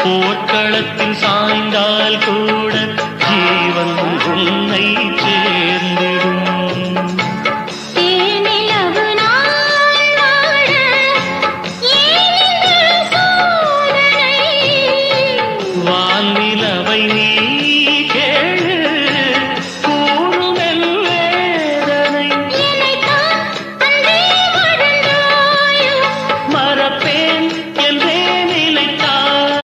போர்க்களத்தில் சாய்ந்தால் கூட ஜீவன் உன்னை சேர்ந்திடும். தேனிலவு நாள் வாழ ஏன் இந்த சோதனை? வான்நிலவை நீ